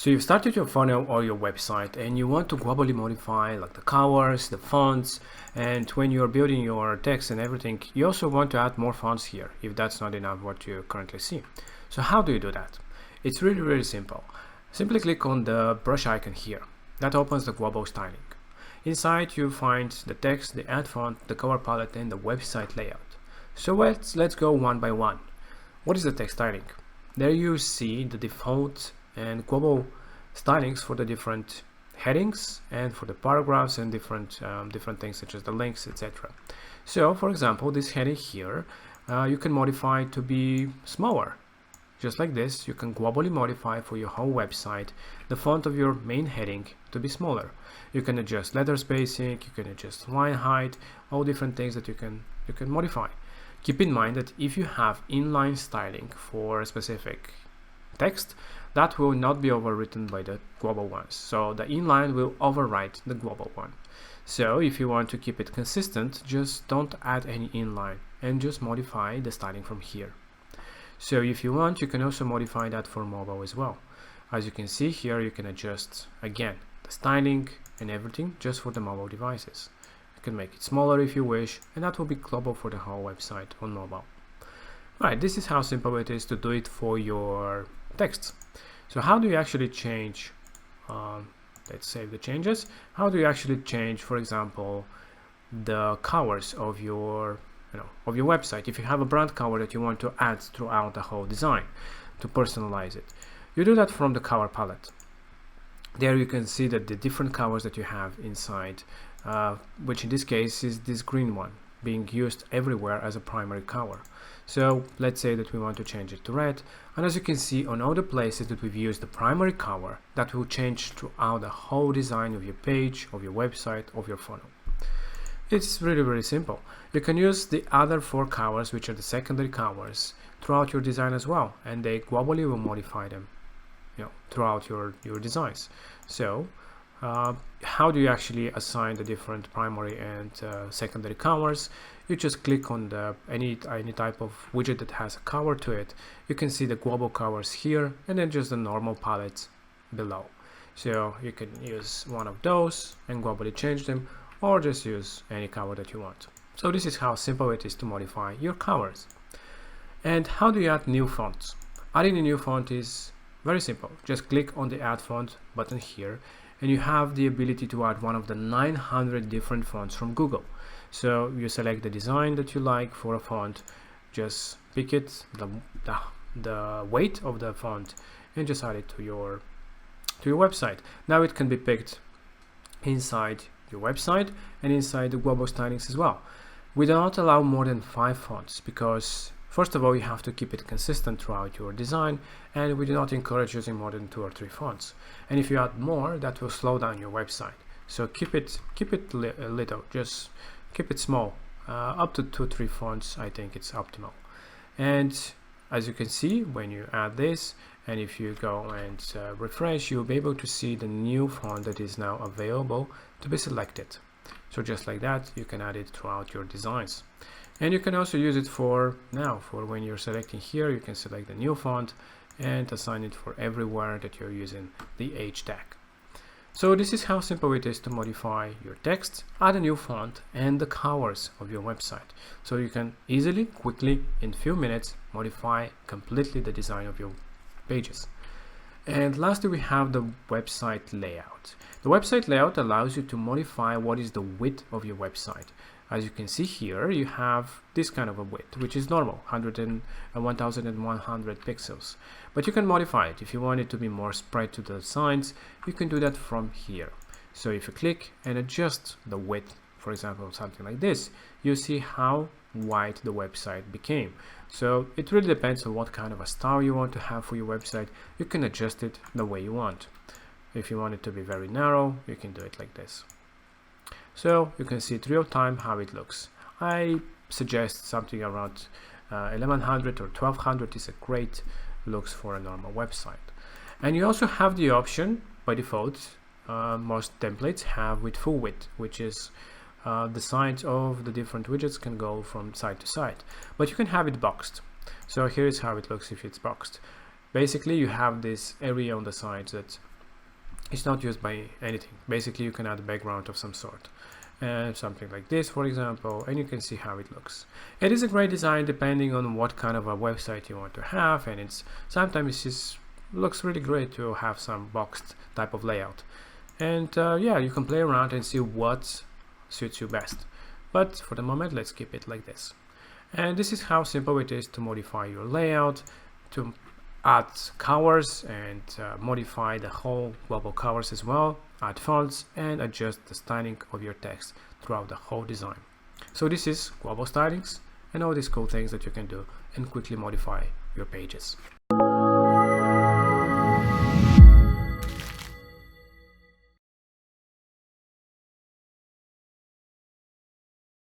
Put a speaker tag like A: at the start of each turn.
A: So you've started your funnel or your website and you want to globally modify like the colors, the fonts, and when you're building your text and everything, you also want to add more fonts here if that's not enough what you currently see. So how do you do that? It's really simple. Simply click on the brush icon here. That opens the global styling. Inside you find the text, the add font, the color palette, and the website layout. So let's go one by one. What is the text styling? There you see the default and global stylings for the different headings and for the paragraphs and different things such as the links, etc. So for example, this heading here you can modify to be smaller. Just like this, you can globally modify for your whole website the font of your main heading to be smaller. You can adjust letter spacing, you can adjust line height, all different things that you can modify. Keep in mind that if you have inline styling for a specific text, that will not be overwritten by the global ones. So the inline will overwrite the global one. So if you want to keep it consistent, just don't add any inline and just modify the styling from here. So if you want, you can also modify that for mobile as well. As you can see here, you can adjust again the styling and everything just for the mobile devices. You can make it smaller if you wish, and that will be global for the whole website on mobile. Right, this is how simple it is to do it for your text. So how do you actually change, let's save the changes. How do you actually change, for example, the colors of your website? If you have a brand color that you want to add throughout the whole design to personalize it, you do that from the color palette. There you can see that the different colors that you have inside, which in this case is this green one being used everywhere as a primary color. So let's say that we want to change it to red, and as you can see on all the places that we've used the primary color, that will change throughout the whole design of your page, of your website, of your funnel. It's really simple. You can use the other 4 colors, which are the secondary colors, throughout your design as well, and they globally will modify them throughout your designs. So how do you actually assign the different primary and secondary colors? You just click on any type of widget that has a color to it. You can see the global colors here, and then just the normal palettes below. So you can use one of those and globally change them, or just use any color that you want. So this is how simple it is to modify your colors. And how do you add new fonts? Adding a new font is very simple. Just click on the add font button here, and you have the ability to add one of the 900 different fonts from Google. So you select the design that you like for a font, just pick it, the weight of the font, and just add it to your website. Now it can be picked inside your website and inside the global stylings as well. We do not allow more than 5 fonts because first of all, you have to keep it consistent throughout your design, and we do not encourage using more than 2 or 3 fonts. And if you add more, that will slow down your website. So keep it little, just keep it small. Up to 2 or 3 fonts, I think it's optimal. And as you can see, when you add this, and if you go and refresh, you'll be able to see the new font that is now available to be selected. So just like that, you can add it throughout your designs. And you can also use it for when you're selecting here, you can select the new font and assign it for everywhere that you're using the H tag. So this is how simple it is to modify your text, add a new font, and the colors of your website. So you can easily, quickly, in few minutes, modify completely the design of your pages. And lastly, we have the website layout. The website layout allows you to modify what is the width of your website. As you can see here, you have this kind of a width, which is normal, 1100 pixels. But you can modify it. If you want it to be more spread to the sides, you can do that from here. So if you click and adjust the width, for example, something like this, you see how wide the website became. So it really depends on what kind of a style you want to have for your website. You can adjust it the way you want. If you want it to be very narrow, you can do it like this. So you can see it real time how it looks. I suggest something around 1100 or 1200 is a great looks for a normal website. And you also have the option by default, most templates have with full width, which is the sides of the different widgets can go from side to side, but you can have it boxed. So here is how it looks if it's boxed. Basically, you have this area on the sides that It's not used by anything. Basically, you can add a background of some sort. And something like this, for example, and you can see how it looks. It is a great design depending on what kind of a website you want to have, and it's sometimes it looks really great to have some boxed type of layout. And yeah, you can play around and see what suits you best. But for the moment, let's keep it like this. And this is how simple it is to modify your layout, to add colors and modify the whole global colors as well, add fonts and adjust the styling of your text throughout the whole design. So this is global stylings and all these cool things that you can do and quickly modify your pages.